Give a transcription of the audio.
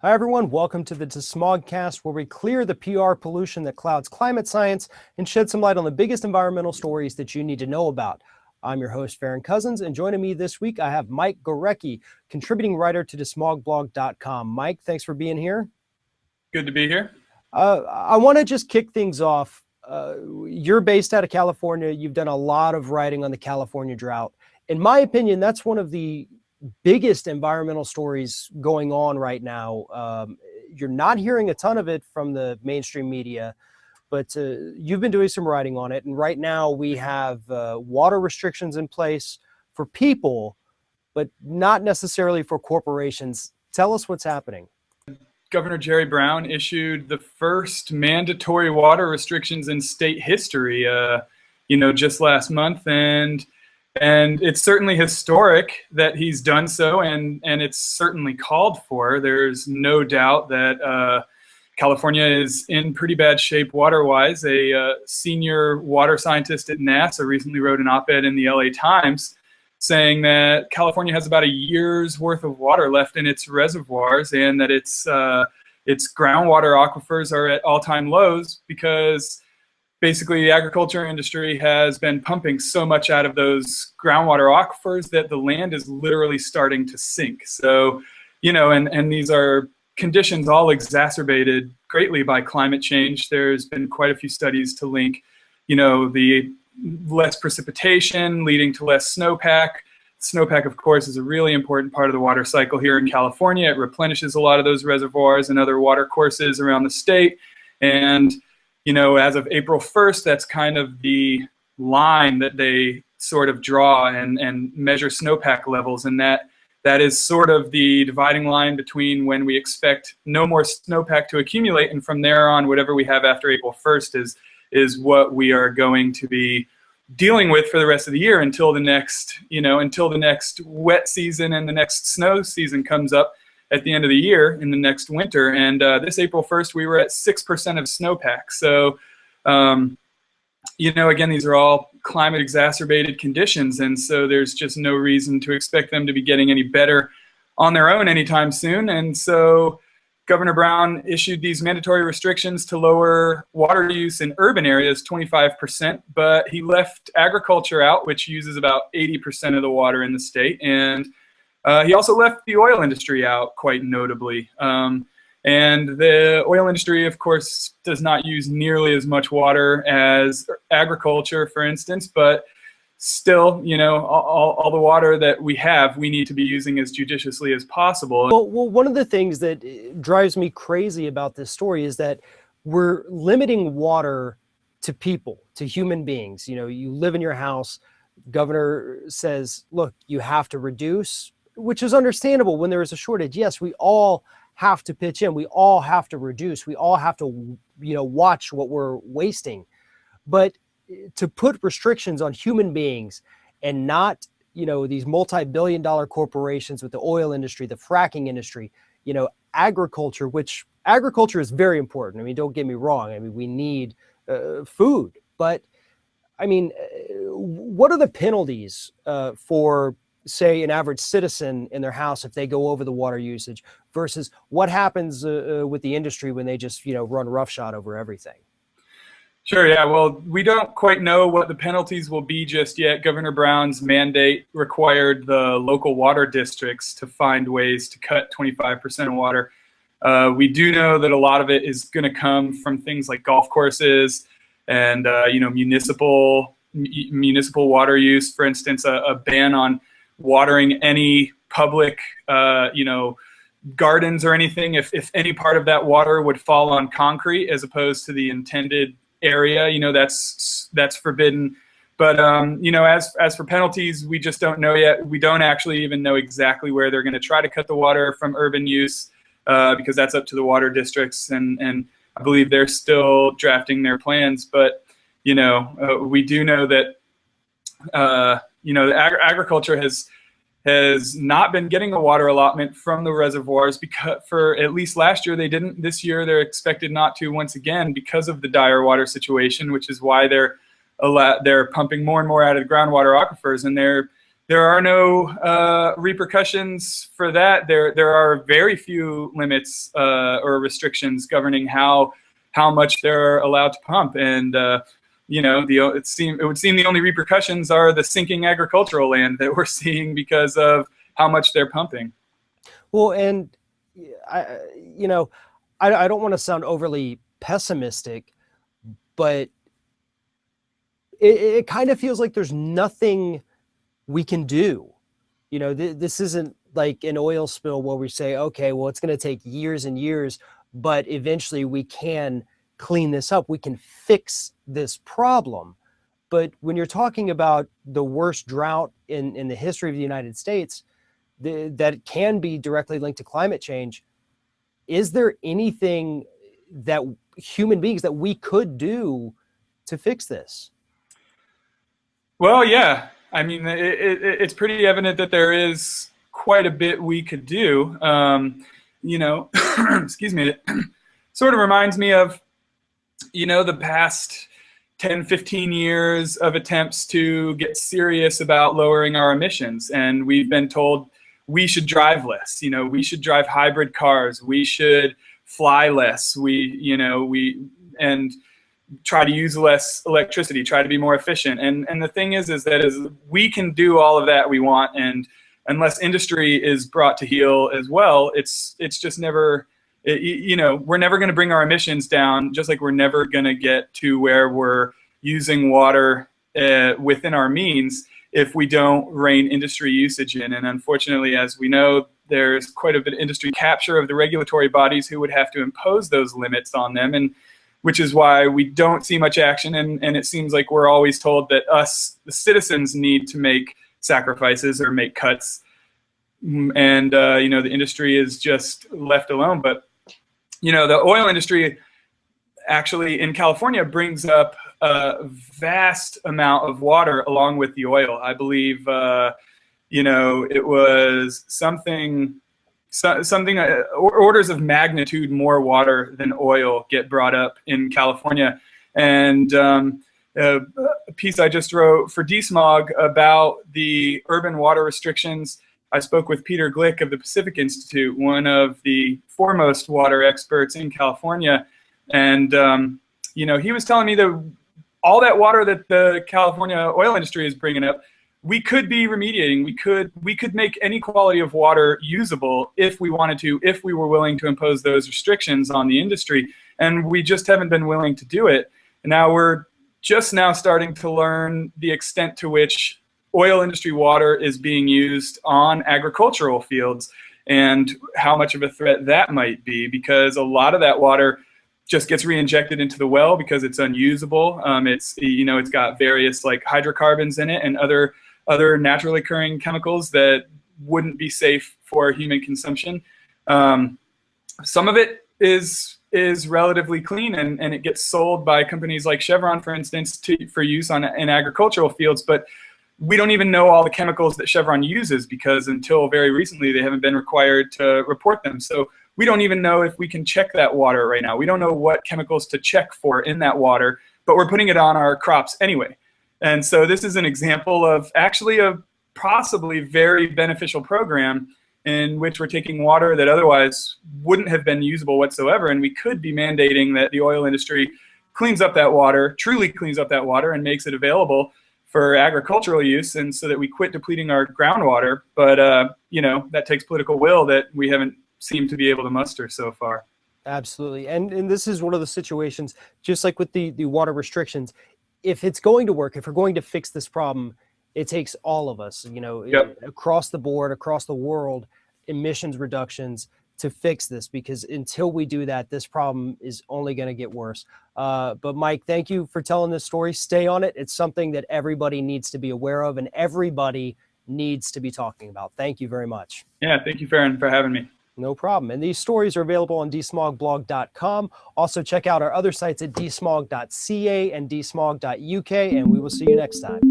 Hi everyone, welcome to the DeSmogCAST, where we clear the PR pollution that clouds climate science and shed some light on the biggest environmental stories that you need to know about. I'm your host, Farron Cousins, and joining me this week, I have Mike Gaworecki, contributing writer to DeSmogBlog.com. Mike, thanks for being here. Good to be here. I want to just kick things off. You're based out of California. You've done a lot of writing on the California drought. In my opinion, that's one of the biggest environmental stories going on right now. You're not hearing a ton of it from the mainstream media, but you've been doing some writing on it. And right now we have water restrictions in place for people, but not necessarily for corporations. Tell us what's happening. Governor Jerry Brown issued the first mandatory water restrictions in state history, just last month. And it's certainly historic that he's done so, and it's certainly called for. There's no doubt that California is in pretty bad shape water-wise. A senior water scientist at NASA recently wrote an op-ed in the LA Times saying that California has about a year's worth of water left in its reservoirs, and that its groundwater aquifers are at all-time lows because basically the agriculture industry has been pumping so much out of those groundwater aquifers that the land is literally starting to sink. So, and these are conditions all exacerbated greatly by climate change. There's been quite a few studies to link, the less precipitation leading to less snowpack. Snowpack, of course, is a really important part of the water cycle here in California. It replenishes a lot of those reservoirs and other water courses around the state. And as of April 1st, that's kind of the line that they sort of draw and measure snowpack levels. And that is sort of the dividing line between when we expect no more snowpack to accumulate, and from there on, whatever we have after April 1st is what we are going to be dealing with for the rest of the year until the next, until the next wet season and the next snow season comes up at the end of the year in the next winter. And this April 1st, we were at 6% of snowpack. So, again, these are all climate exacerbated conditions. And so there's just no reason to expect them to be getting any better on their own anytime soon. And so Governor Brown issued these mandatory restrictions to lower water use in urban areas 25%, but he left agriculture out, which uses about 80% of the water in the state. And he also left the oil industry out quite notably. And the oil industry, of course, does not use nearly as much water as agriculture, for instance, but still, all the water that we have, we need to be using as judiciously as possible. Well, one of the things that drives me crazy about this story is that we're limiting water to people, to human beings. You live in your house, governor says, look, you have to reduce, which is understandable when there is a shortage. Yes, we all have to pitch in. We all have to reduce. We all have to, watch what we're wasting. But to put restrictions on human beings and not, these multi-billion-dollar corporations with the oil industry, the fracking industry, agriculture, which agriculture is very important. I mean, don't get me wrong. I mean, we need food. But, I mean, what are the penalties for, say, an average citizen in their house if they go over the water usage versus what happens with the industry when they just, run roughshod over everything? Sure, yeah. Well, we don't quite know what the penalties will be just yet. Governor Brown's mandate required the local water districts to find ways to cut 25% of water. We do know that a lot of it is going to come from things like golf courses and, municipal water use. For instance, a ban on watering any public, gardens or anything if any part of that water would fall on concrete as opposed to the intended area, that's forbidden. But as for penalties, we just don't know yet. We don't actually even know exactly where they're going to try to cut the water from urban use because that's up to the water districts, and I believe they're still drafting their plans. But we do know that agriculture has not been getting a water allotment from the reservoirs because for at least last year they didn't. This year they're expected not to once again because of the dire water situation, which is why they're pumping more and more out of the groundwater aquifers, and they're there are no repercussions for that. There are very few limits or restrictions governing how much they're allowed to pump, and you know, it would seem the only repercussions are the sinking agricultural land that we're seeing because of how much they're pumping. Well, and you know, I don't want to sound overly pessimistic, but it kind of feels like there's nothing we can do. You know, this isn't like an oil spill where we say, okay, well, it's going to take years and years, but eventually we can clean this up. We can fix this problem. But when you're talking about the worst drought in the history of the United States, that can be directly linked to climate change, is there anything that human beings that we could do to fix this? Well, yeah. I mean, it's pretty evident that there is quite a bit we could do. You know, excuse me, it sort of reminds me of, you know, the past 10, 15 years of attempts to get serious about lowering our emissions. And we've been told we should drive less, you know, we should drive hybrid cars, we should fly less, and try to use less electricity, try to be more efficient. And the thing is that we can do all of that we want, and unless industry is brought to heel as well, it's just never, you know, we're never going to bring our emissions down, just like we're never going to get to where we're using water within our means if we don't rein industry usage in. And unfortunately, as we know, there's quite a bit of industry capture of the regulatory bodies who would have to impose those limits on them, and which is why we don't see much action. And it seems like we're always told that us, the citizens, need to make sacrifices or make cuts. And, you know, the industry is just left alone. But, you know, the oil industry actually in California brings up a vast amount of water along with the oil. I believe, you know, it was something orders of magnitude more water than oil get brought up in California. And a piece I just wrote for DeSmog about the urban water restrictions, I spoke with Peter Glick of the Pacific Institute, one of the foremost water experts in California. And, you know, he was telling me that all that water that the California oil industry is bringing up, we could be remediating. We could make any quality of water usable if we wanted to, if we were willing to impose those restrictions on the industry. And we just haven't been willing to do it. And now we're just now starting to learn the extent to which oil industry water is being used on agricultural fields and how much of a threat that might be, because a lot of that water just gets re-injected into the well because it's unusable. It's, you know, it's got various like hydrocarbons in it and other naturally occurring chemicals that wouldn't be safe for human consumption. Some of it is relatively clean, and it gets sold by companies like Chevron, for instance, for use in agricultural fields. But we don't even know all the chemicals that Chevron uses, because until very recently they haven't been required to report them. So we don't even know if we can check that water right now. We don't know what chemicals to check for in that water, but we're putting it on our crops anyway. And so this is an example of actually a possibly very beneficial program in which we're taking water that otherwise wouldn't have been usable whatsoever, and we could be mandating that the oil industry cleans up that water, truly cleans up that water, and makes it available for agricultural use, and so that we quit depleting our groundwater. But you know, that takes political will that we haven't seemed to be able to muster so far. Absolutely. And this is one of the situations, just like with the water restrictions, if it's going to work, if we're going to fix this problem, it takes all of us, you know, Yep. across the board, across the world, emissions reductions to fix this, because until we do that, this problem is only going to get worse. But Mike, thank you for telling this story. Stay on it. It's something that everybody needs to be aware of, and everybody needs to be talking about. Thank you very much. Yeah, thank you, Farron, for having me. No problem. And these stories are available on DeSmogBlog.com. Also check out our other sites at DeSmog.ca and DeSmog.UK, and we will see you next time.